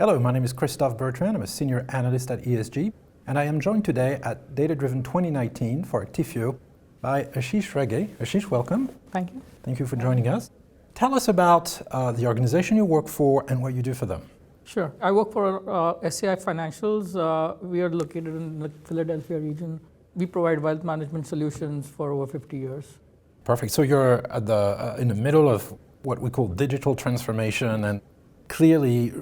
Hello, my name is Christophe Bertrand. I'm a senior analyst at ESG, and I am joined today at Data Driven 2019 for Actifio by Ashish Rege. Ashish, welcome. Thank you. Thank you for joining us. Tell us about the organization you work for and what you do for them. Sure. I work for SCI Financials. We are located in the Philadelphia region. We provide wealth management solutions for over 50 years. Perfect. So you're at in the middle of what we call digital transformation, and clearly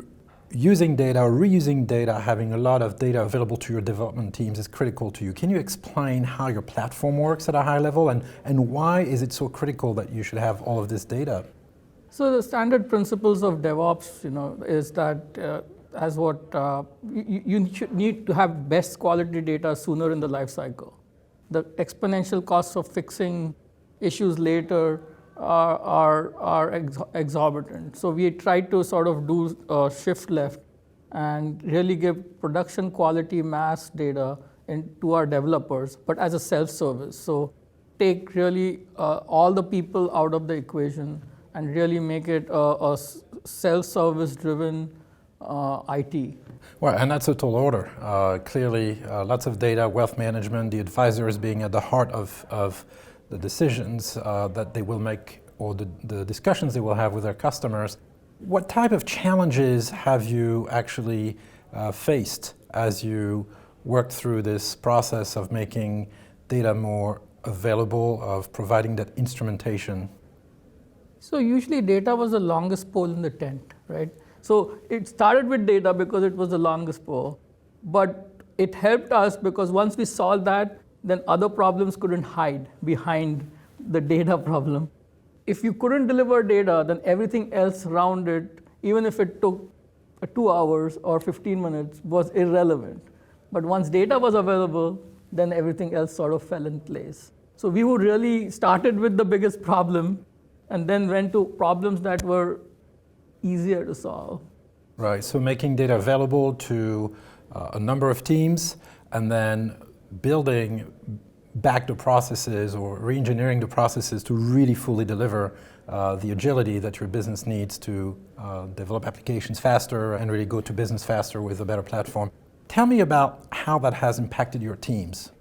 using data, reusing data, having a lot of data available to your development teams is critical to you. Can you explain how your platform works at a high level, and why is it so critical that you should have all of this data? So the standard principles of DevOps, is that you should need to have best quality data sooner in the life cycle. The exponential costs of fixing issues later are exorbitant. So we try to sort of do a shift left and really give production quality mass data to our developers, but as a self-service. So take really all the people out of the equation and really make it a self-service driven IT. Well, and that's a tall order. Clearly, lots of data, wealth management, the advisors being at the heart of the decisions that they will make, or the discussions they will have with their customers. What type of challenges have you actually faced as you worked through this process of making data more available, of providing that instrumentation? So usually data was the longest pole in the tent, right? So it started with data because it was the longest pole, but it helped us because once we solved that, then other problems couldn't hide behind the data problem. If you couldn't deliver data, then everything else around it, even if it took 2 hours or 15 minutes, was irrelevant. But once data was available, then everything else sort of fell in place. So we would really started with the biggest problem and then went to problems that were easier to solve. Right, so making data available to a number of teams, and then building back the processes or re-engineering the processes to really fully deliver the agility that your business needs to develop applications faster and really go to business faster with a better platform. Tell me about how that has impacted your teams.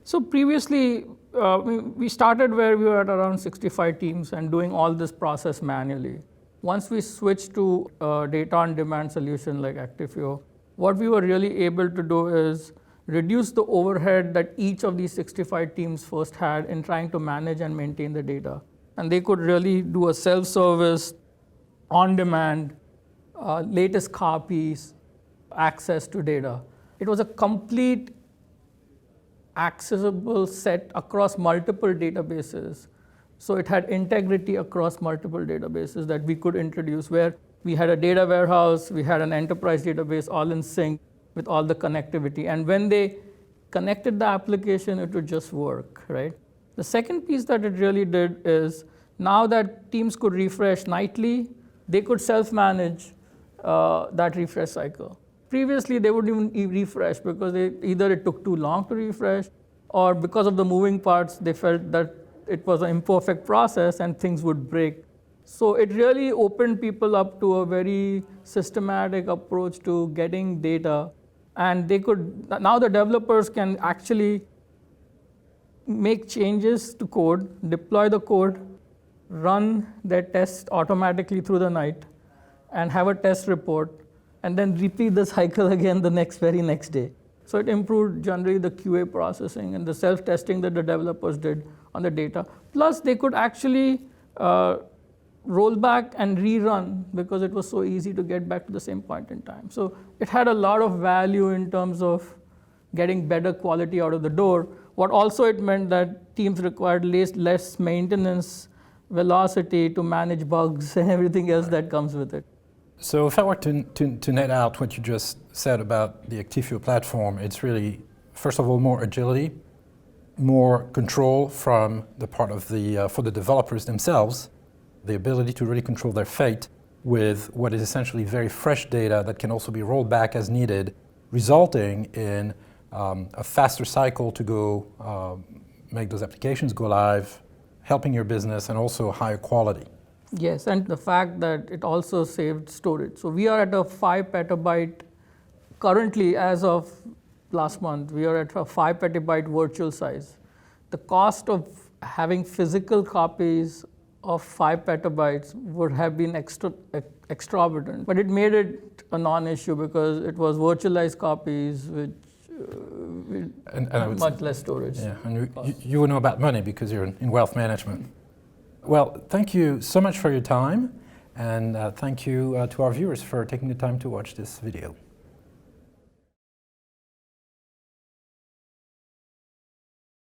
So previously, we started where we were at around 65 teams and doing all this process manually. Once we switched to a data on demand solution like Actifio, what we were really able to do is reduce the overhead that each of these 65 teams first had in trying to manage and maintain the data. And they could really do a self-service, on-demand, latest copies, access to data. It was a complete accessible set across multiple databases. So it had integrity across multiple databases that we could introduce, where we had a data warehouse, we had an enterprise database all in sync with all the connectivity. And when they connected the application, it would just work, right? The second piece that it really did is now that teams could refresh nightly, they could self-manage that refresh cycle. Previously, they wouldn't even refresh because either it took too long to refresh, or because of the moving parts, they felt that it was an imperfect process and things would break. So it really opened people up to a very systematic approach to getting data. And now the developers can actually make changes to code, deploy the code, run their tests automatically through the night, and have a test report, and then repeat the cycle again the very next day. So it improved generally the QA processing and the self-testing that the developers did on the data. Plus, they could actually roll back and rerun because it was so easy to get back to the same point in time. So it had a lot of value in terms of getting better quality out of the door. What also it meant that teams required less maintenance, velocity to manage bugs and everything else that comes with it. So if I were to net out what you just said about the Actifio platform, it's really, first of all, more agility, more control from the part of for the developers themselves, the ability to really control their fate with what is essentially very fresh data that can also be rolled back as needed, resulting in a faster cycle to go make those applications go live, helping your business, and also higher quality. Yes, and the fact that it also saved storage. So we are at a 5 petabyte, currently as of last month, we are at a 5 petabyte virtual size. The cost of having physical copies of 5 petabytes would have been exorbitant, but it made it a non-issue because it was virtualized copies which and much less storage. Yeah, and you know about money because you're in wealth management. Well, thank you so much for your time, and thank you to our viewers for taking the time to watch this video.